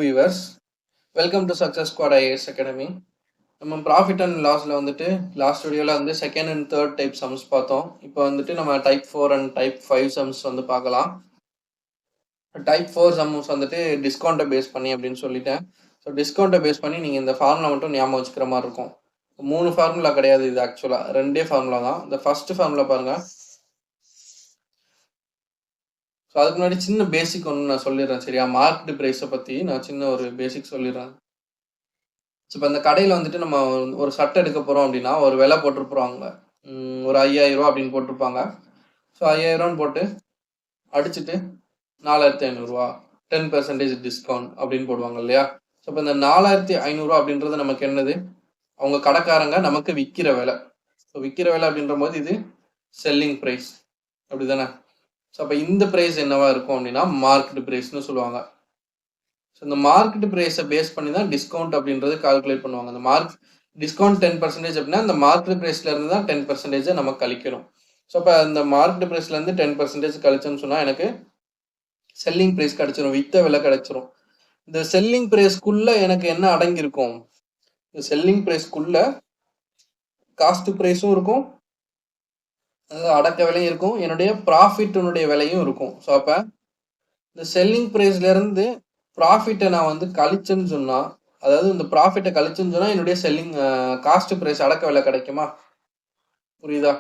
Viewers, welcome to success squad IAS academy. நம்ம profit and லாஸில் வந்துட்டு last வீடியோவில் வந்து second and third type sums பார்த்தோம். இப்போ வந்துட்டு நம்ம டைப் 4 அண்ட் டைப் 5 சம்ஸ் வந்து பார்க்கலாம். டைப் 4 சம்ஸ் வந்துட்டு டிஸ்கவுண்ட்டை பேஸ் பண்ணி அப்படின்னு சொல்லிட்டேன். ஸோ டிஸ்கவுண்ட்டை பேஸ் பண்ணி நீங்கள் இந்த ஃபார்முலா மட்டும் ஞாபகம் வச்சுக்கிற மாதிரி இருக்கும். 3 ஃபார்முலா கிடையாது, இது ஆக்சுவலாக 2 ஃபார்முலா தான். இந்த ஃபர்ஸ்ட் ஃபார்முலா பாருங்கள். ஸோ அதுக்கு முன்னாடி சின்ன பேசிக் ஒன்று நான் சொல்லிடுறேன், சரியா? மார்க்கெட் ப்ரைஸை பற்றி நான் சின்ன ஒரு பேசிக் சொல்லிடுறேன். ஸோ இப்போ இந்த கடையில் வந்துட்டு நம்ம ஒரு சட்டை எடுக்க போகிறோம் அப்படின்னா ஒரு விலை போட்டிருப்பாங்க, ஒரு 5000 ரூபா அப்படின்னு போட்டிருப்பாங்க. ஸோ 5000 போட்டு அடிச்சுட்டு 4500 10% டிஸ்கவுண்ட் அப்படின்னு போடுவாங்க இல்லையா? ஸோ இப்போ இந்த 4500 அப்படின்றது நமக்கு என்னது? அவங்க கடைக்காரங்க நமக்கு விற்கிற விலை. ஸோ விற்கிற விலை அப்படின்ற போது இது செல்லிங் ப்ரைஸ், அப்படி தானே? ஸோ அப்போ இந்த ப்ரைஸ் என்னவா இருக்கும் அப்படின்னா மார்க்கெட் ப்ரைஸ்னு சொல்லுவாங்க. ஸோ இந்த மார்க்கெட் ப்ரைஸை பேஸ் பண்ணி தான் டிஸ்கவுண்ட் அப்படின்றது கால்குலேட் பண்ணுவாங்க. அந்த டிஸ்கவுண்ட் 10% அப்படின்னா இந்த மார்க்கெட் ப்ரைஸ்ல இருந்து தான் 10% நம்ம கழிக்கணும். ஸோ அப்போ இந்த மார்க்கெட் ப்ரைஸ்ல இருந்து 10% கழிச்சோன்னு சொன்னால் எனக்கு செல்லிங் ப்ரைஸ் கிடைச்சிரும், வித்த விலை கிடைச்சிரும். இந்த செல்லிங் ப்ரைஸ்க்குள்ள எனக்கு என்ன அடங்கியிருக்கும்? இந்த செல்லிங் ப்ரைஸ்க்குள்ள காஸ்ட் ப்ரைஸும் இருக்கும், அதாவது அடக்க விலையும் இருக்கும், என்னுடைய ப்ராஃபிட்டுனுடைய விலையும் இருக்கும். ஸோ அப்போ இந்த செல்லிங் ப்ரைஸ்ல இருந்து ப்ராஃபிட்டை நான் வந்து கழிச்சுன்னு சொன்னால், அதாவது இந்த ப்ராஃபிட்டை கழிச்சுன்னு சொன்னால் என்னுடைய செல்லிங் காஸ்ட் ப்ரைஸ் அடக்க விலை கிடைக்குமா? புரியுதா?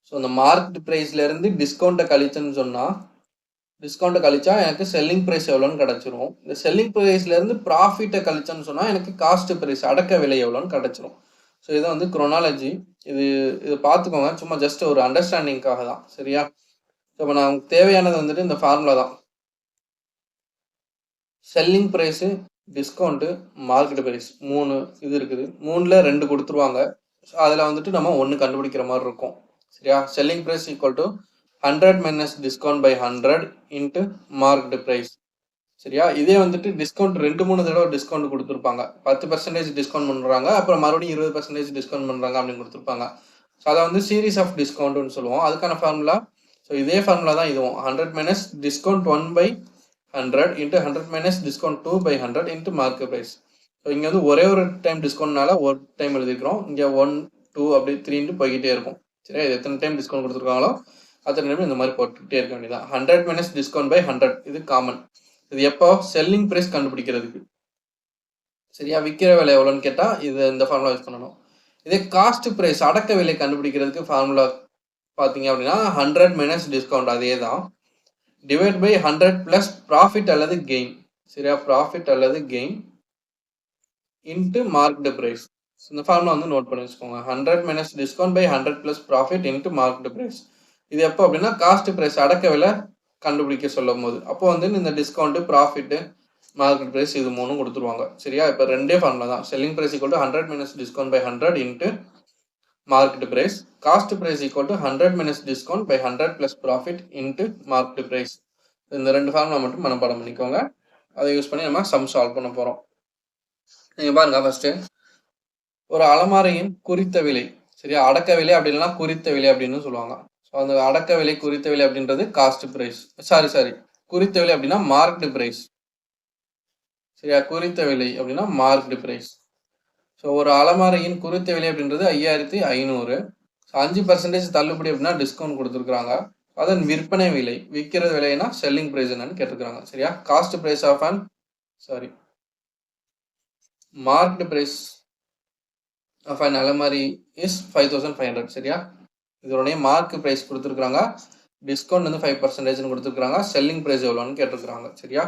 ஸோ இந்த மார்க்கெட் ப்ரைஸ்ல இருந்து டிஸ்கவுண்ட்டை கழிச்சுன்னு சொன்னால், டிஸ்கவுண்ட்டை கழிச்சா எனக்கு செல்லிங் ப்ரைஸ் எவ்வளோன்னு கிடச்சிரும். இந்த செல்லிங் ப்ரைஸ்ல இருந்து ப்ராஃபிட்டை கழிச்சுன்னு சொன்னால் எனக்கு காஸ்ட் ப்ரைஸ் அடக்க விலை எவ்வளோன்னு கிடச்சிரும். ஸோ இதை வந்து குரோனாலஜி, இது பார்த்துக்கோங்க, சும்மா ஜஸ்ட் ஒரு அண்டர்ஸ்டாண்டிங்காக தான், சரியா? ஸோ இப்போ நான் தேவையானது வந்துட்டு இந்த ஃபார்முலா தான். Selling price, discount, market price 3 இது இருக்குது. 3ல் 2 கொடுத்துருவாங்க. ஸோ அதில் வந்துட்டு நம்ம 1 கண்டுபிடிக்கிற மாதிரி இருக்கும், சரியா? Selling price equal to 100 minus discount by 100 into market price, சரியா? இதே வந்துட்டு டிஸ்கவுண்ட் 2-3 தடவை டிஸ்கவுண்ட் கொடுத்துருப்பாங்க. 10% டிஸ்கவுண்ட் பண்ணுறாங்க, அப்புறம் மறுபடியும் 20% டிஸ்கவுண்ட் பண்ணுறாங்க அப்படின்னு கொடுத்துருப்பாங்க. ஸோ அதை வந்து சீரீஸ் ஆஃப் டிஸ்கவுண்ட்னு சொல்லுவோம். அதுக்கான ஃபார்முலா, ஸோ இதே ஃபார்முலா தான் இதுவும். 100 minus discount 1/100 into 100 minus discount 2/100 into market price. So இங்கே வந்து ஒரே ஒரு டைம் டிஸ்கவுண்ட்னால ஒரு டைம் எழுதிக்கிறோம். இங்கே 1, 2 அப்படி 3 போய்கிட்டே இருக்கும், சரியா? இது எத்தனை டைம் டிஸ்கவுண்ட் கொடுத்துருக்காங்களோ அத்தனை டைம் இந்த மாதிரி போட்டுக்கிட்டே இருக்க வேண்டியதான். 100 மைனஸ் டிஸ்கவுண்ட் பை 100 இது காமன். இது எப்போ? செல்லிங் ப்ரைஸ் கண்டுபிடிக்கிறதுக்கு, சரியா? விற்கிற விலை எவ்வளோன்னு கேட்டால் இது இந்த ஃபார்முலா யூஸ் பண்ணணும். இதே காஸ்ட் ப்ரைஸ் அடக்க விலை கண்டுபிடிக்கிறதுக்கு ஃபார்முலா பார்த்தீங்க அப்படின்னா 100 மைனஸ் டிஸ்கவுண்ட் அதே தான், டிவைட் பை 100 பிளஸ் ப்ராஃபிட் அல்லது கெயின், சரியா? ப்ராஃபிட் அல்லது கெயின் இன்ட்டு மார்க்கெட் ப்ரைஸ். இந்த ஃபார்முலா வந்து நோட் பண்ணி வச்சுக்கோங்க. 100 minus discount by 100 plus profit into market price. இது எப்போ அப்படின்னா காஸ்ட் ப்ரைஸ் அடக்க விலை கண்டுபிடிக்க சொல்லும் போது. அப்போ வந்து இந்த டிஸ்கவுண்ட்டு, ப்ராஃபிட்டு, மார்க்கெட் ப்ரைஸ் இது 3 கொடுத்துருவாங்க, சரியா? இப்போ 2 ஃபார்முலா தான். Selling price equal to 100 minus discount by 100 into market price. Cost price equal to 100 minus discount by 100 plus profit into market price. இந்த 2 ஃபார்முலா மட்டும் மனப்பாடம் பண்ணிக்கோங்க. அதை யூஸ் பண்ணி நம்ம சம் சால்வ் பண்ண போகிறோம். நீங்கள் பாருங்க, ஃபர்ஸ்ட்டு ஒரு அலமாரியின் குறித்த விலை, சரியா? அடக்க விலை அப்படி இல்லைன்னா குறித்த விலை அப்படின்னு சொல்லுவாங்க. ஸோ அந்த அடக்க விலை, குறித்த விலை அப்படின்றது காஸ்ட் ப்ரைஸ், சாரி குறித்த விலை அப்படின்னா மார்க்கெட் ப்ரைஸ், சரியா? குறித்த விலை அப்படின்னா மார்க்கெட் ப்ரைஸ். ஸோ ஒரு அலமாரியின் குறித்த விலை அப்படின்றது 5500. ஸோ 5% தள்ளுபடி அப்படின்னா டிஸ்கவுண்ட் கொடுத்துருக்குறாங்க. அதன் விற்பனை விலை, விற்கிற விலைனா செல்லிங் ப்ரைஸ் என்னன்னு கேட்டிருக்காங்க, சரியா? Cost price of market price of an அலமாரி இஸ் 5500, சரியா? இதோடைய மார்க் ப்ரைஸ் கொடுத்துருக்காங்க, டிஸ்கவுண்ட் வந்து 5% கொடுத்துருக்காங்க, செல்லிங் ப்ரைஸ் எவ்வளோன்னு கேட்டிருக்காங்க, சரியா?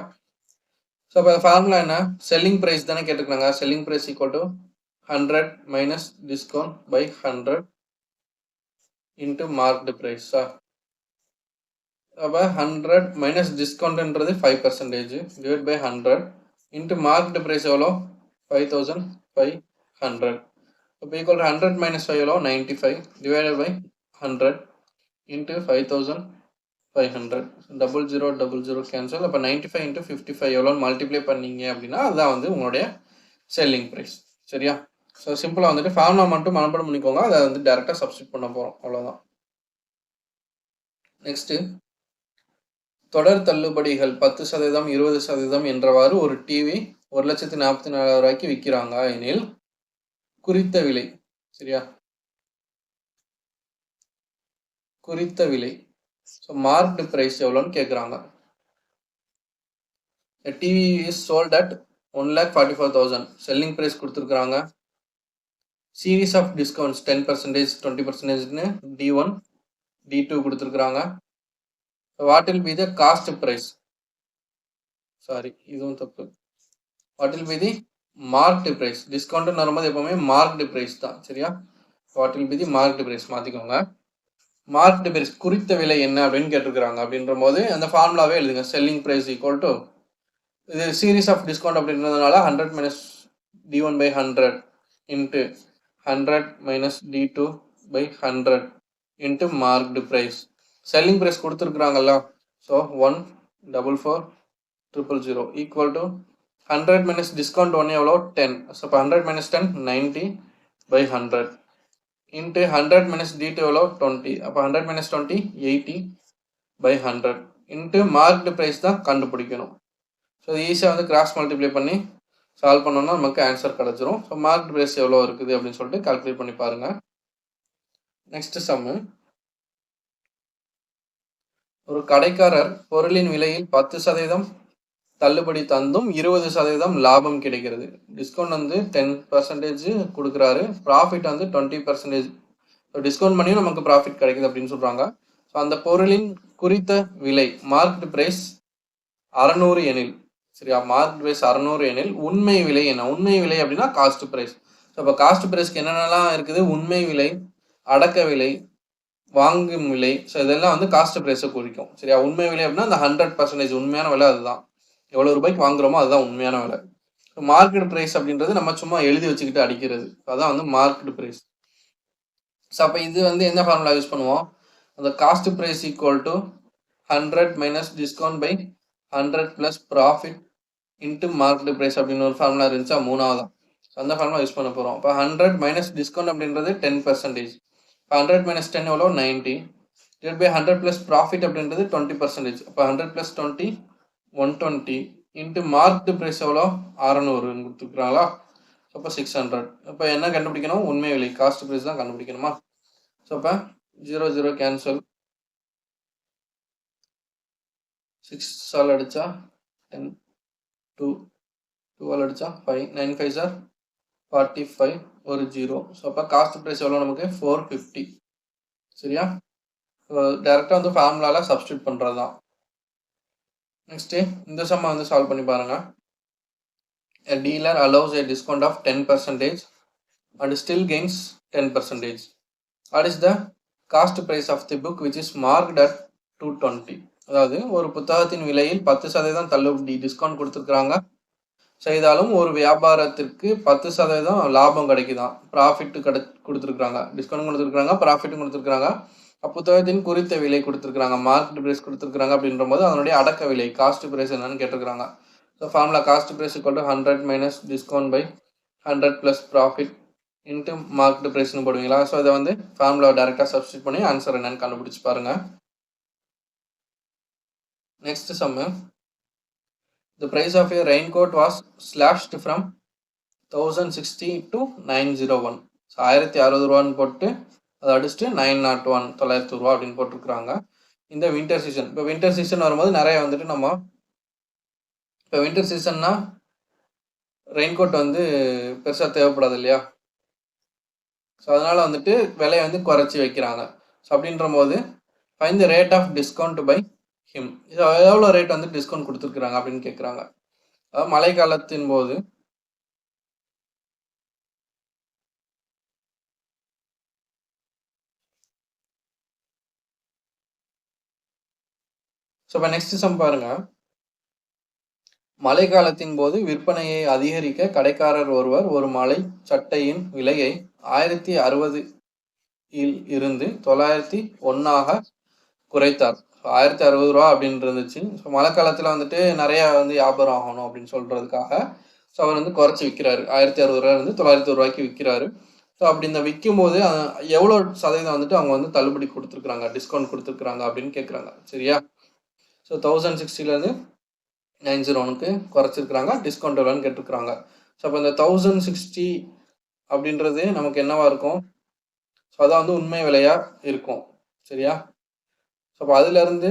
ஸோ இப்போ ஃபார்முலா என்ன? செல்லிங் ப்ரைஸ் தானே கேட்டிருக்காங்க. Selling price equal to 100 minus discount by 100 into market ப்ரைஸா? அப்போ 100 மைனஸ் டிஸ்கவுண்ட்ன்றது 5% divide by 100 into market price எவ்வளோ? 5500. இப்போ ஈக்குவல் டு 100 மைனஸ் 5 எவ்வளோ? 95 டிவைடட் பை 100 இன்ட்டு 5500. 0000 கேன்சல். அப்போ 95 இன்ட்டு 55 எவ்வளோன்னு மல்டிப்ளை பண்ணீங்க அப்படின்னா அதுதான் வந்து உங்களுடைய செல்லிங் ப்ரைஸ், சரியா? ஸோ சிம்பிளாக வந்துட்டு ஃபார்முலா மட்டும் மனப்பாடம் பண்ணிக்கோங்க, அதை வந்து டேரெக்டாக சப்ஸ்டிட் பண்ண போகிறோம், அவ்வளோதான். நெக்ஸ்ட்டு தொடர் தள்ளுபடிகள் 10%, 20% என்றவாறு ஒரு டிவி 1,44,000 விற்கிறாங்க எனில் குறித்த விலை, சரியா, குறித்த விலை, ஸோ மார்க்டு பிரைஸ் எவ்வளோன்னு கேட்குறாங்க. TV is sold at 1,44,000 selling price கொடுத்துருக்குறாங்க. சீரீஸ் ஆஃப் டிஸ்கவுண்ட்ஸ் 10%, 20%ன்னு D1, D2 கொடுத்துருக்குறாங்க. What will be the cost price, sorry இதுவும் தப்பு, what will be the marked price, டிஸ்கவுண்ட்னு வரும்போது எப்பவுமே மார்க்டு பிரைஸ் தான், சரியா, what will be the marked price மாற்றிக்கோங்க. மார்க்டு பிரைஸ் குறித்த விலை என்ன அப்படின்னு கேட்டிருக்கிறாங்க. அப்படின்ற போது அந்த ஃபார்முலாவே எழுதுங்க. செல்லிங் பிரைஸ் ஈக்குவல் டு, இது சீரீஸ் ஆஃப் டிஸ்கவுண்ட் அப்படின்றதுனால 100 minus D1 by 100 into 100 minus D2 by 100 into marked price. Selling price கொடுத்துருக்குறாங்கல்ல, so 1,44,000 equal to 100 minus discount ஒன்று எவ்வளோ 10, ஸோ இப்போ 100 minus 10 90 by 100 into 100 minus D2 எவ்வளோ 20, அப்போ 100 minus 20 80 by 100 into marked price தான் கண்டுபிடிக்கணும். So ஈஸியாக வந்து கிராஸ் மல்டிப்ளை பண்ணி சால்வ் பண்ணோம்னா நமக்கு ஆன்சர் கிடச்சிரும். ஸோ மார்க்டு ப்ரைஸ் எவ்வளோ இருக்குது அப்படின்னு சொல்லிட்டு கால்குலேட் பண்ணி பாருங்கள். நெக்ஸ்ட் சம்மு, ஒரு கடைக்காரர் பொருளின் விலையில் 10% தள்ளுபடி தந்தும் 20% லாபம் கிடைக்கிறது. டிஸ்கவுண்ட் வந்து 10% கொடுக்குறாரு, ப்ராஃபிட் வந்து 20%. டிஸ்கவுண்ட் பண்ணியும் நமக்கு ப்ராஃபிட் கிடைக்குது அப்படின்னு சொல்கிறாங்க. ஸோ அந்த பொருளின் குறித்த விலை மார்க்டு ப்ரைஸ் 600 எனில், சரியா, மார்க்டு ப்ரைஸ் 600 எனில் உண்மை விலை என்ன? உண்மை விலை அப்படின்னா காஸ்ட் ப்ரைஸ். ஸோ இப்போ காஸ்ட் ப்ரைஸ்க்கு என்னென்னலாம் இருக்குது? உண்மை விலை, அடக்க விலை, வாங்கும் விலை. ஸோ இதெல்லாம் வந்து காஸ்ட் ப்ரைஸை குறிக்கும், சரியா. உண்மை விலை அப்படின்னா அந்த 100% உண்மையான விலை, அதுதான் எவ்வளோ ரூபாய்க்கு வாங்குறோமோ அதுதான் உண்மையான விலை. மார்க்கெட் ப்ரைஸ் அப்படின்றது நம்ம சும்மா எழுதி வச்சுக்கிட்டு அடிக்கிறது, அதான் வந்து மார்க்கெட் ப்ரைஸ். ஸோ அப்போ இது வந்து எந்த ஃபார்முலா யூஸ் பண்ணுவோம்? அந்த cost price equal to 100 minus discount by 100 plus profit into market price அப்படின்னு ஒரு ஃபார்முலா இருந்துச்சா, மூணாவது தான். அந்த ஃபார்முலா யூஸ் பண்ண போகிறோம். இப்போ 100 மைனஸ் டிஸ்கவுண்ட் அப்படின்றது 10%, 100 மைனஸ் 10 எவ்வளோ 90, டிவைட் பை 100 ப்ளஸ் ப்ராஃபிட் அப்படின்றது 20%, அப்போ 100 ப்ளஸ் 20 120 இன்ட்டு மார்க்டு ப்ரைஸ் எவ்வளோ 600 கொடுத்துருக்குறாங்களா, அப்போ 600. இப்போ என்ன கண்டுபிடிக்கணும்? உண்மை விலை, காஸ்ட் ப்ரைஸ் தான் கண்டுபிடிக்கணுமா. ஸோ அப்போ 0 0 கேன்சல், 6 ஆல் அடித்தா 10, 2 ஆல் அடித்தா 5, 9 5 சார் 45, ஒரு 0. ஸோ அப்போ காஸ்ட் ப்ரைஸ் எவ்வளோ நமக்கு 450, சரியா. டேரெக்டாக வந்து ஃபார்முலாவில் சப்ஸ்டியூட் பண்ணுறது தான். நெக்ஸ்ட்டு இந்த சம்மை வந்து சால்வ் பண்ணி பாருங்கள். A dealer allows a discount of 10% and still gains 10%. What is the cost price of the book which is marked at 220? அதாவது ஒரு புத்தகத்தின் விலையில் 10% தள்ளுபடி டிஸ்கவுண்ட் கொடுத்துருக்குறாங்க, செய்தாலும் ஒரு வியாபாரத்திற்கு 10% லாபம் கிடைக்குதான், ப்ராஃபிட் கொடுத்துருக்குறாங்க, டிஸ்கவுண்ட் கொடுத்துருக்குறாங்க, ப்ராஃபிட்டும் கொடுத்துருக்குறாங்க. புத்தகத்தின் குறித்த விலை கொடுத்துருக்குறாங்க, மார்க்கெட் ப்ரைஸ் கொடுத்துருக்குறாங்க. அப்படின்ற போது அதனுடைய அடக்க விலை காஸ்ட் ப்ரைஸ் என்னன்னு கேட்டிருக்கிறாங்க. So formula cost price equal to 100 minus discount by 100 plus profit into market ப்ரைஸ்னு போடுவீங்களா. ஸோ இதை வந்து ஃபார்முலா டேரெக்டாக சப்ஸ்டியூட் பண்ணி ஆன்சர் என்னன்னு கண்டுபிடிச்சி பாருங்கள். Next sum, the price of a raincoat was slashed from 1060 to 901. So 1060 ரூபான்னு போட்டு அதை அடிச்சுட்டு 901 900 ரூபா அப்படின்னு போட்டிருக்கிறாங்க. இந்த வின்டர் சீசன், இப்போ வின்டர் சீசன் வரும்போது நிறைய வந்துட்டு நம்ம, இப்போ வின்டர் சீசன்னா ரெயின்கோட் வந்து பெருசாக தேவைப்படாது இல்லையா. ஸோ அதனால் வந்துட்டு விலையை வந்து குறைச்சி வைக்கிறாங்க. ஸோ அப்படின்ற போது find the rate of discount by him, எவ்வளோ ரேட் வந்து டிஸ்கவுண்ட் கொடுத்துருக்குறாங்க அப்படின்னு கேட்குறாங்க. அதாவது மழை காலத்தின் போது ஸோ இப்போ நெக்ஸ்ட் சம் பாருங்க. மழை காலத்தின் போது விற்பனையை அதிகரிக்க கடைக்காரர் ஒருவர் ஒரு மலை சட்டையின் விலையை 1060 இருந்து 901 குறைத்தார். 1060 ரூபா அப்படின்னு இருந்துச்சு. ஸோ மழை காலத்தில் வந்துட்டு நிறைய வந்து வியாபாரம் ஆகணும் அப்படின்னு சொல்றதுக்காக ஸோ அவர் வந்து குறைச்சி விற்கிறாரு. 1060 ரூபா இருந்து 901 ரூபாய்க்கு விற்கிறாரு. ஸோ அப்படி இந்த விற்கும் போது எவ்வளோ சதவீதம் வந்துட்டு அவங்க வந்து தள்ளுபடி கொடுத்துருக்குறாங்க, டிஸ்கவுண்ட் கொடுத்துருக்குறாங்க அப்படின்னு கேட்குறாங்க, சரியா. ஸோ ஸோ 1060லேருந்து 901க்கு குறைச்சிருக்கிறாங்க. டிஸ்கவுண்ட் எவ்வளோன்னு கேட்டிருக்கிறாங்க. ஸோ அப்போ இந்த 1060 அப்படின்றது நமக்கு என்னவா இருக்கும்? ஸோ அதான் வந்து உண்மை விலையாக இருக்கும். சரியா? ஸோ அப்போ அதுலேருந்து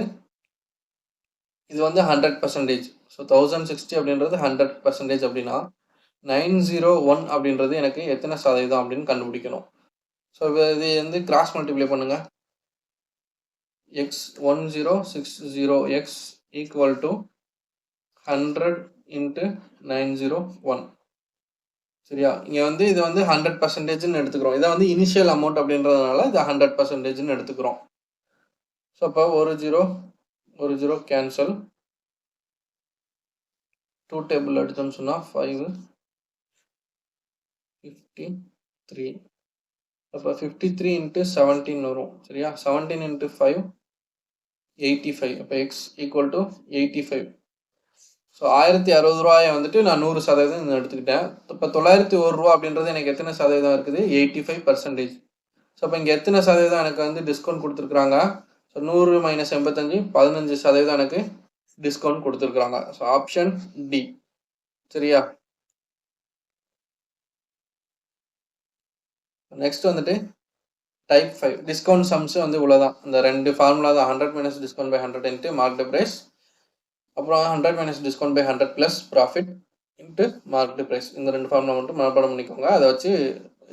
இது வந்து 100%. ஸோ 1060 அப்படின்றது 100% அப்படின்னா 901 அப்படின்றது எனக்கு எத்தனை சதவீதம் அப்படின்னு கண்டுபிடிக்கணும். ஸோ இது வந்து கிராஸ் மல்டிப்ளை பண்ணுங்க. x1060x equal to 100 into 901. சரியா? இங்கே வந்து இது வந்து 100%ன்னு எடுத்துக்கிறோம். இதை வந்து இனிஷியல் அமௌண்ட் அப்படின்றதுனால இதை 100%ன்னு எடுத்துக்கிறோம். ஸோ அப்போ ஒரு ஜீரோ கேன்சல். 2 டேபிள் எடுத்தோம்னு சொன்னால் 5 53. அப்போ 53 இன்ட்டு 17 வரும். சரியா? 17 இன்ட்டு 5 85. அப்போ எக்ஸ் ஈக்குவல் டு 85. ஸோ 1060 ரூபாயை வந்துட்டு நான் 100% எடுத்துக்கிட்டேன். இப்போ 901 ரூபா அப்படின்றது எனக்கு எத்தனை சதவீதம் இருக்குது? 85%. ஸோ அப்போ இங்கே எத்தனை சதவீதம் எனக்கு வந்து டிஸ்கவுண்ட் கொடுத்துருக்குறாங்க? ஸோ 100 மைனஸ் 85 15% எனக்கு டிஸ்கவுண்ட் கொடுத்துருக்குறாங்க. So option D. சரியா? நெக்ஸ்ட் வந்துட்டு டைப் 5 டிஸ்கவுண்ட் சம்ஸ் வந்து இவ்வளோதான். இந்த ரெண்டு ஃபார்முலா தான். 100 minus discount by 100 into marked price, அப்புறம் 100 minus discount by 100 plus profit into marked price. இந்த ரெண்டு ஃபார்முலா மட்டும் மனப்பாடம் பண்ணிக்கோங்க. அதை வச்சு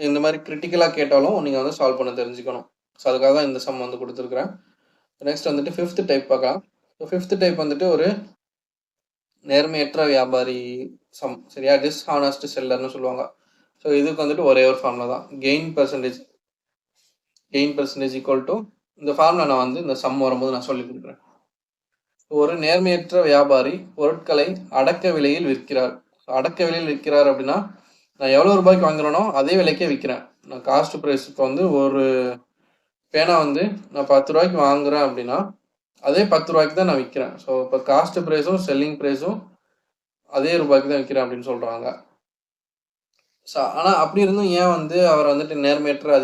இந்த மாதிரி கிரிட்டிக்கலாக கேட்டாலும் நீங்கள் வந்து சால்வ் பண்ண தெரிஞ்சுக்கணும். ஸோ அதுக்காக தான் இந்த சம் வந்து கொடுத்துருக்குறேன். நெக்ஸ்ட் வந்துட்டு 5th டைப் பார்க்கலாம். ஸோ 5th டைப் வந்துட்டு ஒரு நேர்மையற்ற வியாபாரி சம். சரியா? டிஸ்ஹானஸ்ட் செல்லர்னு சொல்லுவாங்க. ஸோ இதுக்கு வந்துட்டு ஒரே ஒரு ஃபார்முலா தான். கெயின் பர்சன்டேஜ் ஈக்குவல் டு இந்த ஃபார்முலா நான் வந்து இந்த சம் வரும்போது நான் சொல்லி கொடுக்குறேன். ஒரு நேர்மையற்ற வியாபாரி பொருட்களை அடக்க விலையில் விற்கிறார். அடக்க விலையில் விற்கிறார் அப்படின்னா நான் எவ்வளோ ரூபாய்க்கு வாங்குறேனோ அதே விலைக்கே விற்கிறேன். நான் காஸ்ட் ப்ரைஸ் இப்போ வந்து ஒரு பேனா வந்து நான் 10 ரூபாய்க்கு வாங்குறேன் அப்படின்னா அதே 10 ரூபாய்க்கு தான் நான் விற்கிறேன். ஸோ இப்போ காஸ்ட் ப்ரைஸும் செல்லிங் ப்ரைஸும் அதே ரூபாய்க்கு தான் விற்கிறேன் அப்படின்னு சொல்கிறாங்க. ஸோ ஆனால் அப்படி இருந்தும் ஏன் வந்து அவர் வந்துட்டு நேர்மையற்ற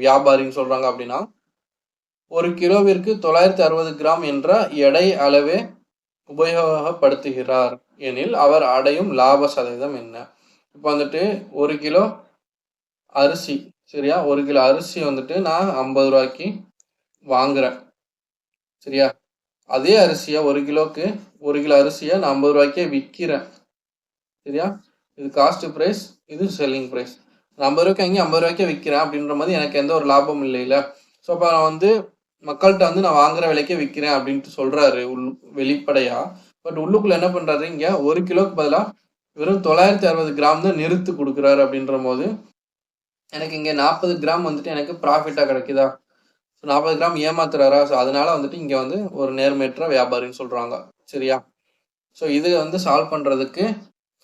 வியாபாரின்னு சொல்கிறாங்க அப்படின்னா, ஒரு கிலோவிற்கு 960 கிராம் என்ற எடை அளவே உபயோகப்படுத்துகிறார் எனில் அவர் அடையும் லாப சதவீதம் என்ன? இப்போ வந்துட்டு ஒரு கிலோ அரிசி. சரியா? ஒரு கிலோ அரிசி வந்துட்டு நான் 50 ரூபாய்க்கு வாங்குறேன். சரியா? அதே அரிசியை ஒரு கிலோ அரிசியை நான் 50 ரூபாய்க்கே விற்கிறேன். சரியா? இது காஸ்ட் ப்ரைஸ், இது செல்லிங் ப்ரைஸ். நான் 50 ரூபாய்க்கு அங்கே 50 ரூபாய்க்கே விற்கிறேன் அப்படின்ற மாதிரி எனக்கு எந்த ஒரு லாபம் இல்லைல்ல. ஸோ அப்போ நான் வந்து மக்கள்கிட்ட வந்து நான் வாங்குற விலைக்கே விற்கிறேன் அப்படின்ட்டு சொல்றாரு வெளிப்படையா. பட் உள்ளுக்குள்ள என்ன பண்றாரு? இங்க ஒரு கிலோக்கு பதிலாக வெறும் 960 கிராம் தான் நிறுத்து கொடுக்குறாரு. அப்படின்ற போது எனக்கு இங்க 40 கிராம் வந்துட்டு எனக்கு ப்ராஃபிட்டா கிடைக்குதா? 40 கிராம் ஏமாத்துறாரா? ஸோ அதனால வந்துட்டு இங்க வந்து ஒரு நேர்மையற்ற வியாபாரின்னு சொல்றாங்க. சரியா? ஸோ இது வந்து சால்வ் பண்றதுக்கு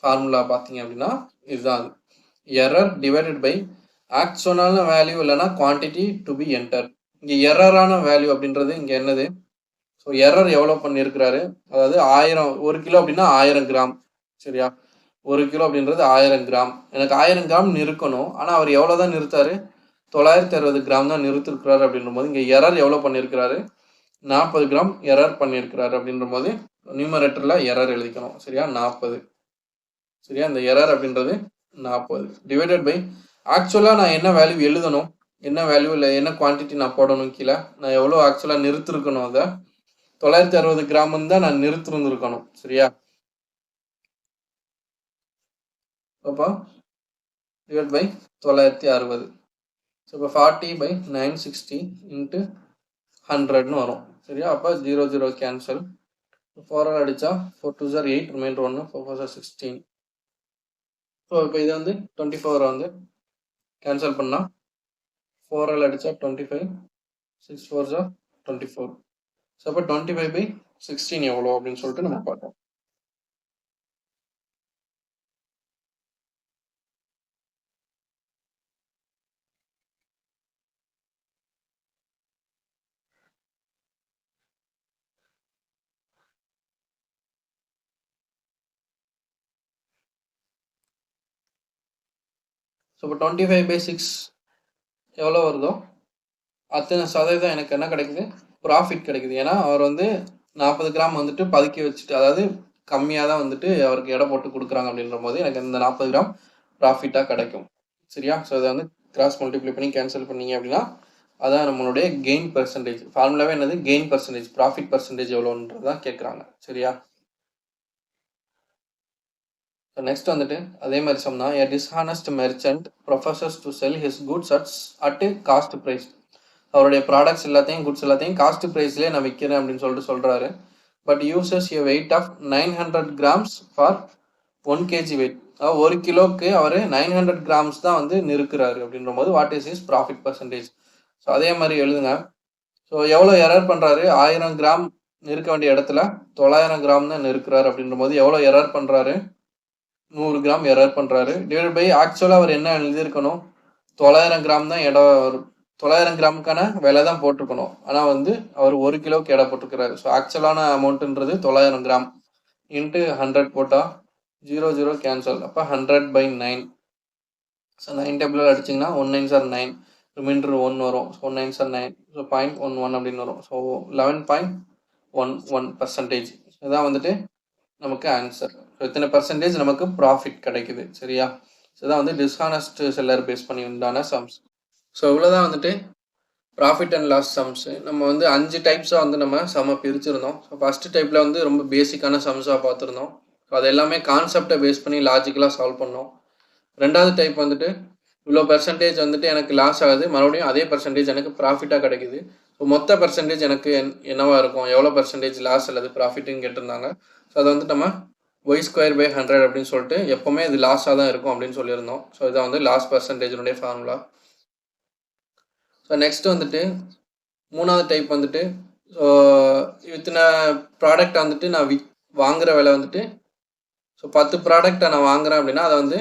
ஃபார்முலா பார்த்தீங்க அப்படின்னா இதுதான். எரர் டிவைடட் பை ஆக்சுவலான வேல்யூ இல்லைன்னா குவான்டிட்டி டு பி என்டர். இங்கே எரரான வேல்யூ அப்படின்றது இங்கே என்னது? ஸோ எரர் எவ்வளோ பண்ணியிருக்கிறாரு? அதாவது 1000 ஒரு கிலோ அப்படின்னா 1000 கிராம். சரியா? ஒரு கிலோ அப்படின்றது 1000 கிராம். எனக்கு 1000 கிராம் நிறுக்கணும். ஆனால் அவர் எவ்வளோ தான் நிறுத்தாரு? 960 கிராம் தான் நிறுத்திருக்கிறாரு. அப்படின்ற போது இங்கே எரர் எவ்வளோ பண்ணியிருக்கிறாரு? 40 கிராம் எரர் பண்ணியிருக்கிறாரு. அப்படின்ற போது நியூமரேட்டரில் எரர் எழுதிக்கணும். சரியா? 40. சரியா? இந்த எரர் அப்படின்றது 40 டிவைடட் பை ஆக்சுவலாக நான் என்ன வேல்யூ எழுதணும், என்ன வேல்யூ இல்லை என்ன குவான்டிட்டி நான் போடணும், கீழே நான் எவ்வளோ ஆக்சுவலாக நிறுத்திருக்கணும், அதை 960 கிராம் தான் நான் நிறுத்திருந்துருக்கணும். சரியா? அப்போ டிவைட் பை 960. ஸோ இப்போ 40 பை 960 இன்ட்டு 100ன்னு வரும். சரியா? அப்போ 0 கேன்சல். 4 அடித்தா 4 2 8 ரிமைண்டர் 1 4 4 16. ஸோ இப்போ இதை வந்து 24 வந்து கேன்சல் பண்ணால் 4 அடித்தா 25 6 4 24. ஸோ அப்போ 25 பை 16 எவ்வளோ அப்படின்னு சொல்லிட்டு நம்ம பார்ப்போம். ஸோ இப்போ 25 பை 6 எவ்வளோ வருதோ அத்தனை சதவீதம் எனக்கு என்ன கிடைக்குது? ப்ராஃபிட் கிடைக்குது. ஏன்னா அவர் வந்து 40 கிராம் வந்துட்டு பதுக்கி வச்சுட்டு, அதாவது கம்மியாக தான் வந்துட்டு அவருக்கு எடை போட்டு கொடுக்குறாங்க அப்படின்ற போது எனக்கு இந்த 40 கிராம் ப்ராஃபிட்டாக கிடைக்கும். சரியா? ஸோ இதை வந்து கிராஸ் மல்டிப்ளை பண்ணி கேன்சல் பண்ணீங்க அப்படின்னா அதான் நம்மளுடைய கெயின் பர்சன்டேஜ். ஃபார்முலாவே என்னது? கெயின் பர்சன்டேஜ், ப்ராஃபிட் பர்சன்டேஜ் எவ்வளோன்றது தான் கேட்குறாங்க. சரியா? நெக்ஸ்ட் வந்துட்டு அதே மாதிரி சம் தான். A dishonest merchant professes to sell his goods at cost price. அவருடைய ப்ராடக்ட்ஸ் எல்லாத்தையும், குட்ஸ் எல்லாத்தையும் காஸ்ட் ப்ரைஸ்லேயே நான் விற்கிறேன் அப்படின்னு சொல்லிட்டு சொல்கிறாரு. But uses a weight of 900 grams for 1 kg weight. அதாவது 1 கிலோக்கு அவர் 900 grams தான் வந்து நிறுக்கிறாரு அப்படின்ற போது what is is profit percentage. So அதே மாதிரி எழுதுங்க. ஸோ எவ்வளோ எரர் பண்ணுறாரு? 1000 கிராம் நிறுக்க வேண்டிய இடத்துல 900 கிராம் தான் நிறுக்கிறாரு அப்படின்ற போது எவ்வளோ எரர் பண்ணுறாரு? 100 கிராம் எரர் பண்ணுறாரு. டிவைட் பை ஆக்சுவலாக அவர் என்ன எழுதியிருக்கணும்? 900 கிராம் தான் இடம், 900 கிராமுக்கான விலை தான் போட்டிருக்கணும். ஆனால் வந்து அவர் 1 கிலோவுக்கு எடை போட்டிருக்கிறாரு. ஸோ ஆக்சுவலான அமௌண்ட்டுன்றது 900 கிராம் இன்ட்டு 100 போட்டால் 0 0 கேன்சல். அப்போ 100/9. ஸோ 9 டேபிளில் அடிச்சிங்கன்னா 1 9s are 9, ரிமைண்டர் 1 வரும். ஸோ 1 9s are 9, ஸோ 0.11 அப்படின்னு வரும். ஸோ 11.11%. இதுதான் வந்துட்டு நமக்கு ஆன்சர். ஸோ இத்தனை பர்சன்டேஜ் நமக்கு ப்ராஃபிட் கிடைக்குது. சரியா? ஸோ இதான் வந்து டிஸ்ஹானஸ்ட் செல்லர் பேஸ் பண்ணி உண்டான சம்ஸ். ஸோ இவ்வளோதான் வந்துட்டு ப்ராஃபிட் அண்ட் லாஸ் சம்ஸு. நம்ம வந்து 5 டைப்ஸாக வந்து நம்ம சம்மை பிரிச்சுருந்தோம். ஸோ ஃபஸ்ட்டு டைப்பில் வந்து ரொம்ப பேசிக்கான சம்ஸாக பார்த்துருந்தோம். ஸோ அது எல்லாமே கான்செப்டை பேஸ் பண்ணி லாஜிக்கலாக சால்வ் பண்ணோம். ரெண்டாவது டைப் வந்துட்டு இவ்வளோ பர்சன்டேஜ் வந்துட்டு எனக்கு லாஸ் ஆகுது, மறுபடியும் அதே பர்சன்டேஜ் எனக்கு ப்ராஃபிட்டாக கிடைக்குது. ஸோ மொத்த பர்சன்டேஜ் எனக்கு என்னவாக இருக்கும், எவ்வளோ பர்சன்டேஜ் லாஸ் அல்லது ப்ராஃபிட்டுன்னு கேட்டிருந்தாங்க. ஸோ அதை வந்து நம்ம y²/100 அப்படின்னு சொல்லிட்டு எப்போவுமே இது லாஸாக தான் இருக்கும் அப்படின்னு சொல்லியிருந்தோம். ஸோ இதை வந்து லாஸ் பர்சன்டேஜினுடைய ஃபார்முலா. ஸோ நெக்ஸ்ட் வந்துட்டு மூணாவது டைப் வந்துட்டு, ஸோ இத்தனை ப்ராடக்ட் வந்துட்டு நான் வாங்குகிற விலை வந்துட்டு, ஸோ 10 ப்ராடக்டை நான் வாங்குகிறேன் அப்படின்னா அதை வந்து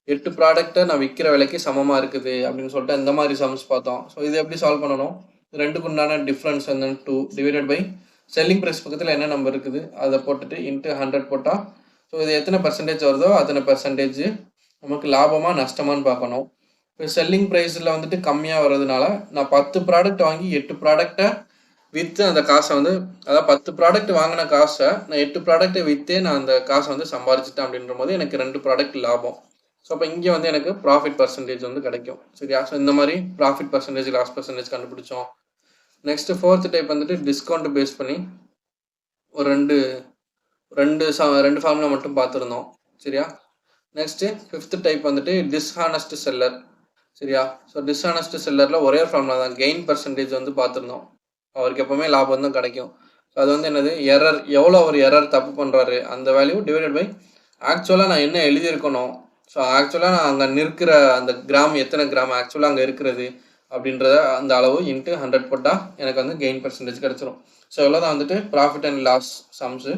8 ப்ராடக்டை நான் விற்கிற விலைக்கு சமமாக இருக்குது அப்படின்னு சொல்லிட்டு இந்த மாதிரி சம்ஸ் பார்த்தோம். ஸோ இது எப்படி சால்வ் பண்ணணும்? ரெண்டுக்கு உண்டான டிஃப்ரென்ஸ் வந்து 2 டிவைடட் பை செல்லிங் ப்ரைஸ் பக்கத்தில் என்ன நம்பர் இருக்குது அதை போட்டுட்டு இன்ட்டு 100 போட்டால், ஸோ இது எத்தனை பர்சன்டேஜ் வருதோ அத்தனை பர்சன்டேஜ் நமக்கு லாபமாக நஷ்டமானு பார்க்கணும். இப்போ செல்லிங் ப்ரைஸில் வந்துட்டு கம்மியாக வர்றதுனால நான் 10 ப்ராடக்ட் வாங்கி 8 ப்ராடக்டை விற்று அந்த காசை வந்து, அதாவது 10 ப்ராடக்ட் வாங்கின காசை நான் 8 ப்ராடக்ட்டை விற்றே நான் அந்த காசை வந்து சம்பாரிச்சிட்டேன் அப்படின்ற போது எனக்கு 2 ப்ராடக்ட் லாபம். ஸோ அப்போ இங்கே வந்து எனக்கு ப்ராஃபிட் பர்சன்டேஜ் வந்து கிடைக்கும். சரியா? ஸோ இந்த மாதிரி ப்ராஃபிட் பர்சன்டேஜ், லாஸ் பர்சன்டேஜ் கண்டுபிடிச்சோம். நெக்ஸ்ட்டு ஃபோர்த் டைப் வந்துட்டு டிஸ்கவுண்ட் பேஸ் பண்ணி ஒரு ரெண்டு ஃபார்முலா மட்டும் பார்த்துருந்தோம். சரியா? நெக்ஸ்ட்டு ஃபிஃப்த் டைப் வந்துட்டு டிஸ்ஹானஸ்ட் செல்லர். சரியா? ஸோ டிஸ்ஹானஸ்ட் செல்லரில் ஒரே ஃபார்முலா தான், கெயின் பர்சன்டேஜ் வந்து பார்த்துருந்தோம். அவருக்கு எப்போவுமே லாபம் தான் கிடைக்கும். ஸோ அது வந்து என்னது? எரர், எவ்வளோ ஒரு எரர் தப்பு பண்ணுறாரு அந்த வேல்யூ டிவைடட் பை ஆக்சுவலாக நான் என்ன எழுதியிருக்கணும். ஸோ ஆக்சுவலாக நான் அங்கே நிற்கிற அந்த கிராம் எத்தனை கிராம் ஆக்சுவலாக அங்கே இருக்கிறது அப்படின்றத அந்த அளவு இன்ட்டு 100 போட்டால் எனக்கு வந்து கெயின் பர்சன்டேஜ் கிடச்சிரும். ஸோ எவ்வளோதான் வந்துட்டு profit and loss sums.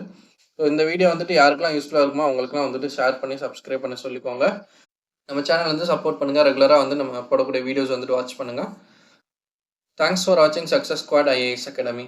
So இந்த வீடியோ வந்துட்டு யாருக்கெல்லாம் யூஸ்ஃபுல்லாக இருக்குமோ அவங்களுக்குலாம் வந்துட்டு ஷேர் பண்ணி சப்ஸ்கிரைப் பண்ணி சொல்லிக்கோங்க. நம்ம சேனல் வந்து சப்போர்ட் பண்ணுங்கள். ரெகுலராக வந்து நம்ம போடக்கூடிய வீடியோஸ் வந்துட்டு வாட்ச் பண்ணுங்கள். தேங்க்ஸ் ஃபார் வாட்சிங் சக்ஸஸ் ஸ்குவாட் IAS அகாடமி.